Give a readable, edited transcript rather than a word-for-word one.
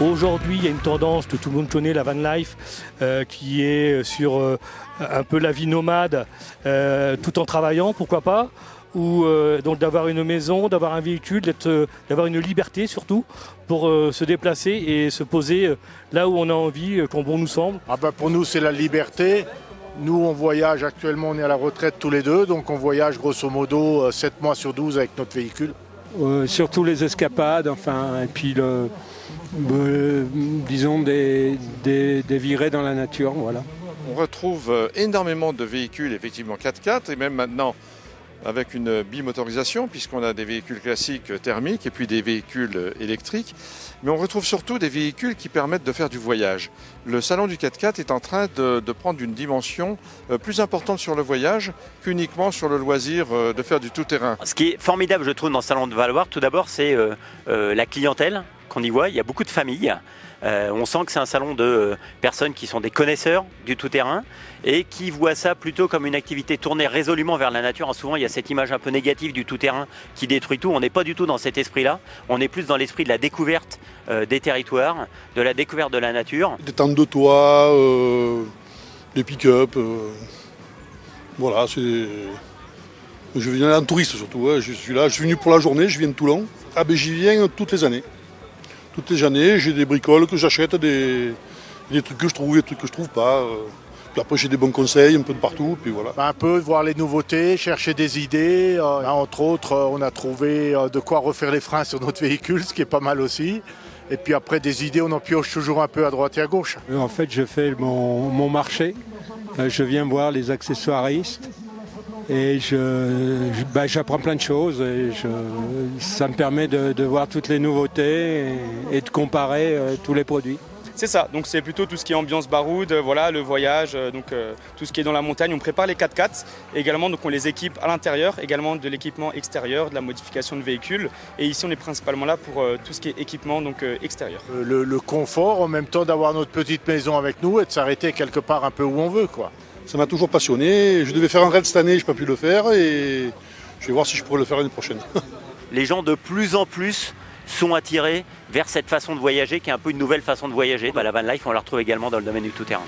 Aujourd'hui, il y a une tendance que tout le monde connaît, la van life, qui est sur un peu la vie nomade, tout en travaillant, pourquoi pas, ou donc d'avoir une maison, d'avoir un véhicule, d'avoir une liberté surtout pour se déplacer et se poser là où on a envie, quand bon nous semble. Pour nous, c'est la liberté. Nous, on voyage actuellement, on est à la retraite tous les deux, donc on voyage grosso modo 7 mois sur 12 avec notre véhicule. Surtout les escapades, et puis disons des virées dans la nature, voilà. On retrouve énormément de véhicules, effectivement 4x4, et même maintenant avec une bimotorisation, puisqu'on a des véhicules classiques thermiques et puis des véhicules électriques. Mais on retrouve surtout des véhicules qui permettent de faire du voyage. Le salon du 4x4 est en train de prendre une dimension plus importante sur le voyage qu'uniquement sur le loisir de faire du tout-terrain. Ce qui est formidable, je trouve, dans le salon de Valloire, tout d'abord, c'est la clientèle qu'on y voit. Il y a beaucoup de familles. On sent que c'est un salon de personnes qui sont des connaisseurs du tout-terrain et qui voient ça plutôt comme une activité tournée résolument vers la nature. Souvent, il y a cette image un peu négative du tout-terrain qui détruit tout. On n'est pas du tout dans cet esprit-là. On est plus dans l'esprit de la découverte des territoires, de la découverte de la nature. Des tentes de toit, des pick-up. Voilà, c'est... Je viens en touriste surtout. Je suis là, je suis venu pour la journée, je viens de Toulon. J'y viens toutes les années. Toutes les années, j'ai des bricoles que j'achète, des trucs que je trouve, des trucs que je trouve pas. Puis après, j'ai des bons conseils un peu de partout, puis voilà. Un peu voir les nouveautés, chercher des idées. Entre autres, on a trouvé de quoi refaire les freins sur notre véhicule, ce qui est pas mal aussi. Et puis après, des idées, on en pioche toujours un peu à droite et à gauche. En fait, je fais mon marché. Je viens voir les accessoiristes. Et j'apprends plein de choses et ça me permet de voir toutes les nouveautés et de comparer tous les produits. C'est ça, donc c'est plutôt tout ce qui est ambiance baroud, voilà, le voyage, tout ce qui est dans la montagne. On prépare les 4x4 également, donc on les équipe à l'intérieur, également de l'équipement extérieur, de la modification de véhicules. Et ici on est principalement là pour tout ce qui est équipement extérieur. Le confort, en même temps d'avoir notre petite maison avec nous et de s'arrêter quelque part un peu où on veut, quoi. Ça m'a toujours passionné. Je devais faire un raid cette année, je n'ai pas pu le faire et je vais voir si je pourrais le faire l'année prochaine. Les gens de plus en plus sont attirés vers cette façon de voyager qui est un peu une nouvelle façon de voyager. La van life, on la retrouve également dans le domaine du tout-terrain.